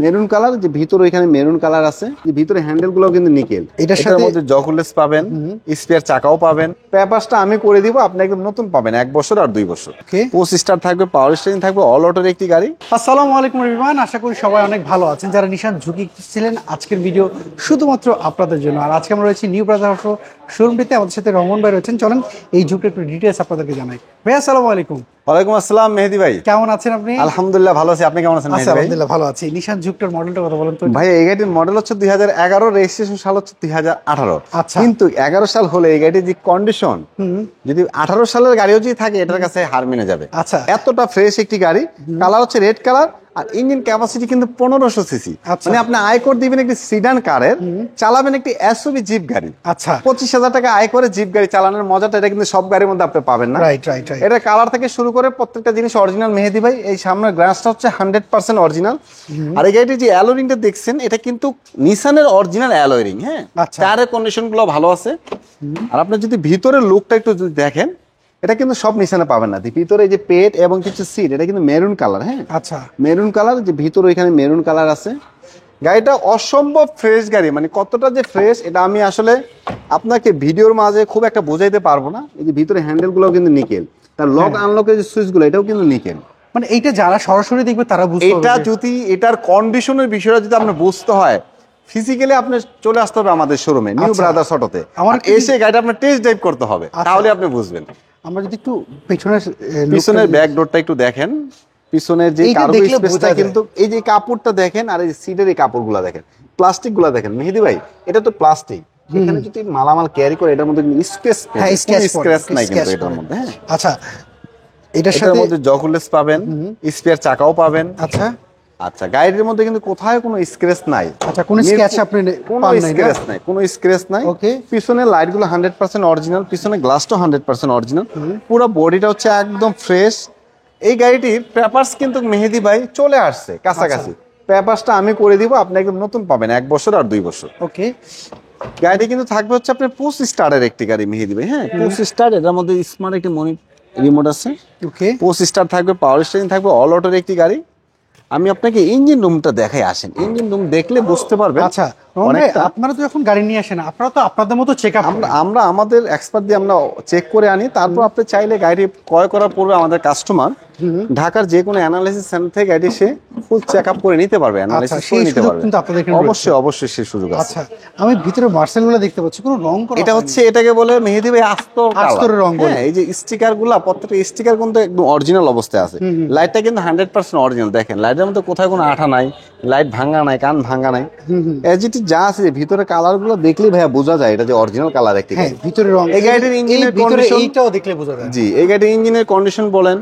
Maroon colour, যে ভিতরে এখানে মেরুন কালার আছে, যে ভিতরে হ্যান্ডেল গুলো কিন্তু নিকেল। এটার মধ্যে জকুলেস পাবেন, স্পেয়ার চাকাও পাবেন। পেপারসটা আমি করে দিব, আপনি একদম নতুন পাবেন 1 বছর আর 2 বছর। পোস্ট স্টার থাকবে, পাওয়ার স্টিয়ারিং থাকবে, অল অটোর একটি গাড়ি। আসসালামু আলাইকুম এভরিওয়ান, আশা করি সবাই অনেক ভালো আছেন। যারা নিশান ঝুঁকি ছিলেন, আজকের ভিডিও শুধুমাত্র আপনাদের জন্য। আর আজকে আমরা রয়েছি নিউ ব্রাদার অটো শোরুমটিতে, আমাদের সাথে রমন ভাই রয়েছেন। চলেন এই ঝুঁকির একটু ডিটেইলস আপনাদেরকে জানাই। ভাই আসসালামু আলাইকুম। ওয়ালাইকুম আসসালাম মেহেদি ভাই, কেমন আছেন আপনি? আলহামদুলিল্লাহ ভালো আছি, আপনি কেমন আছেন মেহেদি ভাই? আলহামদুলিল্লাহ ভালো আছি। নিশান ঝুঁকটার মডেলটা কথা বলেন তো ভাই। এই গাড়ির মডেল হচ্ছে 2011, রেজিস্ট্রেশন সাল হচ্ছে 2018। আচ্ছা, কিন্তু 11 সাল হলে এই গাড়ির যে কন্ডিশন, যদি 18 সালের গাড়িও যদি থাকে এটার কাছে হার মেনে যাবে। আচ্ছা, এতটা ফ্রেশ একটি গাড়ি। কালার হচ্ছে রেড কালার, আর ইঞ্জিন ক্যাপাসিটি কিন্তু 1500 সিসি। মানে আপনি আয়কর দিবেন একটি সিডান কারের, চালাবেন একটি এসইউভি জিপ গাড়ি। আচ্ছা, 25,000 টাকা আয় করে জিপ গাড়ি চালানোর মজাটা এটা কিন্তু সব গাড়ির মধ্যে আপনি পাবেন না। Right right right. এটা কালার থেকে শুরু করে প্রত্যেকটা জিনিস অরিজিনাল মেহেদি ভাই। এই সামনের গ্লাসটা হচ্ছে 100% অরিজিনাল। আর এই গাড়িটির যে অ্যালোরিংটা দেখছেন, এটা কিন্তু নিসানের অরিজিনাল অ্যালোরিং। হ্যাঁ, টায়ারের কন্ডিশন গুলো ভালো আছে। আর আপনি যদি ভিতরের লুকটা একটু দেখেন, এটা কিন্তু সব নিশানে পাবেন না। ভিতরে যে পেট এবং কিছু সিট, এটা কিন্তু মেরুন কালার। হ্যাঁ, আচ্ছা, মেরুন কালার, যে ভিতরে এখানে মেরুন কালার আছে। গাড়িটা অসম্ভব ফ্রেশ গাড়ি, মানে কতটা যে ফ্রেশ এটা আমি আসলে আপনাকে ভিডিওর মাঝে খুব একটা বোঝাইতে পারবো না। এই যে ভিতরে হ্যান্ডেল গুলো কিন্তু নিকেল, তার লক আনলকের যে সুইচ গুলো এটাও কিন্তু নিকেল। মানে এইটা যারা সরাসরি দেখবে তারা বুঝতে পারবে। এটা যদি এটার কন্ডিশনের বিষয়টা যদি আপনার বুঝতে হয়, ফিজিক্যালি আপনি চলে আসতে হবে আমাদের শোরুমে নিউ ব্রাদার্স অটোতে। এসে গাড়িটা আপনার টেস্ট ড্রাইভ করতে হবে, তাহলে আপনি বুঝবেন। আমরা যদি একটু পিছনের ব্যাক ডোরটা একটু দেখেন, পিছনের যে কার্গো স্পেসটা কিন্তু, এই যে কাপড়টা দেখেন, আর এই সিটের এই কাপড়গুলো দেখেন, প্লাস্টিক গুলা দেখেন মেহেদি ভাই, এটা তো প্লাস্টিক। এখানে যদি মালামাল ক্যারি করে এটার মধ্যে স্ক্র্যাচ নাই কিন্তু এটার মধ্যে। হ্যাঁ, আচ্ছা, এটার মধ্যে জকুলেস পাবেন, স্পেয়ার চাকাও পাবেন। আচ্ছা আচ্ছা, গাড়ির মধ্যে কিন্তু কোথায় কোনো স্ক্র্যাচ নাই। আচ্ছা, কোনো স্ক্র্যাচ আপনি কোনো স্ক্র্যাচ নাই, কোনো স্ক্র্যাচ নাই। ওকে, পিছনের লাইটগুলো 100% অরিজিনাল, পিছনের গ্লাসটাও 100% অরিজিনাল। পুরো বডিটা হচ্ছে একদম ফ্রেশ। এই গাড়িটির পেপারস কিন্তু মেহেদি ভাই চলে আসছে কাছাকাছি। পেপারসটা আমি করে দিব, আপনি একদম নতুন পাবেন 1 বছর আর 2 বছর। ওকে, গাড়িটি কিন্তু থাকবে হচ্ছে আপনার পোস্ট স্টারের একটি গাড়ি মেহেদি ভাই। হ্যাঁ, পোস্ট স্টার, এটার মধ্যে স্মার্ট একটি রিমোট আছে। ওকে, পোস্ট স্টার থাকবে, পাওয়ার স্টিয়ারিং থাকবে, অল অটোর একটি গাড়ি। আমি আপনাকে ইঞ্জিন রুমটা দেখাই, আসেন। ইঞ্জিন রুম দেখলে বুঝতে পারবেন। আচ্ছা, আপনারা তো যখন গাড়ি নিয়ে আসেন, আপনারা তো আপনাদের মতো চেক আপ, আমরা আমাদের এক্সপার্ট দিয়ে আমরা চেক করে আনি। তারপর আপনি চাইলে গাড়ি ক্রয় করার পূর্বে আমাদের কাস্টমার ঢাকার যে কোনো অ্যানালাইসিস সেন্টার থেকে গাড়ি সে ফুল চেক আপ করে নিতে পারবে, অ্যানালাইসিস করে নিতে পারবে। অবশ্যই অবশ্যই সেই সুযোগ আছে। আচ্ছা, আমি ভিতরে মার্সেলগুলো দেখতে পাচ্ছি, কোনো রং করা, এটা হচ্ছে, এটাকে বলে মেহেদি ভাই আস্তর রং। হ্যাঁ, এই যে স্টিকার গুলা, প্রত্যেকটা স্টিকার কিন্তু একদম অরিজিনাল অবস্থায় আছে। লাইটটা কিন্তু 100% অরিজিনাল। দেখেন লাইটের মধ্যে কোথায় কোনো আঠা নাই, লাইট ভাঙা নাই, কান ভাঙা নাই। এজিটি যা আছে ভিতরে কালার গুলো দেখলেই ভাইয়া বোঝা যায় এটা যে অরিজিনাল কালার একটি। হ্যাঁ, ভিতরে রং। এই গাড়ির ইঞ্জিনের কন্ডিশন, এইটাও দেখলে বোঝা যায়। জি, এই গাড়ির ইঞ্জিনের কন্ডিশন বলেন,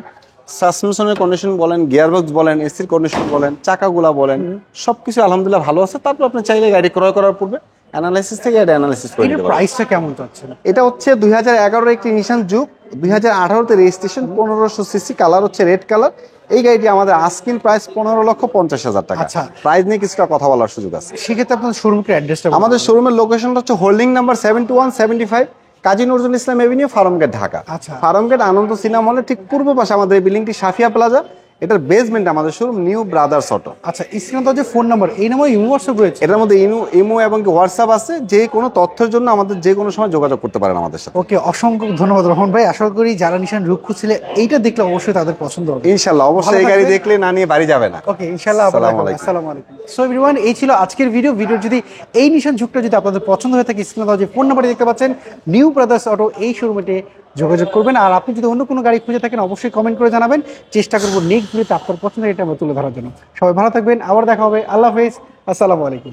সাসপেনশনের কন্ডিশন বলেন, গিয়ারবক্স বলেন, এসির কন্ডিশন বলেন, চাকাগুলা বলেন, সবকিছু আলহামদুলিল্লাহ ভালো আছে। তারপর আপনি চাইলে গাড়ি ক্রয় করার পূর্বে অ্যানালাইসিস থেকে এটা অ্যানালাইসিস করে নিতে পারবেন। প্রাইসটা কেমন যাচ্ছে? এটা হচ্ছে 2011 একটি নিশান জুক, 2018 তে রেজিস্ট্রেশন, 1500 সিসি, কালার হচ্ছে রেড কালার। এই গাড়িটি আমাদের আস্কিং প্রাইস 15,50,000 টাকা। আচ্ছা, প্রাইস নিয়ে কিছুটা কথা বলার সুযোগ আছে। সেক্ষেত্রে আপনাদের শোরুমের অ্যাড্রেসটা? আমাদের শোরুমের লোকেশনটা হচ্ছে holding number 7175, Kazi Nazrul Islam Avenue, Farmgate, Dhaka. আচ্ছা, ফার্মগেট আনন্দ সিনেমা হলের ঠিক পূর্ব পাশে আমাদের এই বিল্ডিংটি সাফিয়া প্লাজা। এটার বেসমেন্ট আমাদের শোরুম নিউ ব্রাদার্স অটো। আচ্ছা, স্ক্রিনে তো যে ফোন নাম্বার, এই নাম্বার ইমো হোয়াটসঅ্যাপ রয়েছে? এটার মধ্যে ইমো এবং হোয়াটসঅ্যাপ আছে। যে কোনো তথ্যের জন্য আমাদের যে কোনো সময় যোগাযোগ করতে পারেন আমাদের সাথে। ওকে, অসংখ্য ধন্যবাদ রহমান ভাই। আশা করি যারা নিশান রুখ খুঁজছিলে এইটা দেখলে অবশ্যই তাদের পছন্দ হবে। ইনশাআল্লাহ, অবশ্যই এই গাড়ি দেখলে না নিয়ে বাড়ি যাবে না। ওকে, ইনশাআল্লাহ। আসসালামু আলাইকুম। সো এভরিওয়ান, এই ছিল আজকের ভিডিও। যদি এই নিশান ঝুঁকটা যদি আপনাদের পছন্দ হয়ে থাকে, স্ক্রিনে দেওয়া যে ফোন নাম্বারটি দেখতে পাচ্ছেন, নিউ ব্রাদার্স অটো, এই শোরুমে যোগাযোগ করবেন। আর আপনি যদি অন্য কোনো গাড়ি খুঁজে থাকেন, অবশ্যই কমেন্ট করে জানাবেন। চেষ্টা করবো নেক্সট ভিডিওতে আপনার পছন্দের এটা আমরা তুলে ধরার জন্য। সবাই ভালো থাকবেন, আবার দেখা হবে। আল্লাহ হাফেজ, আসসালামু আলাইকুম।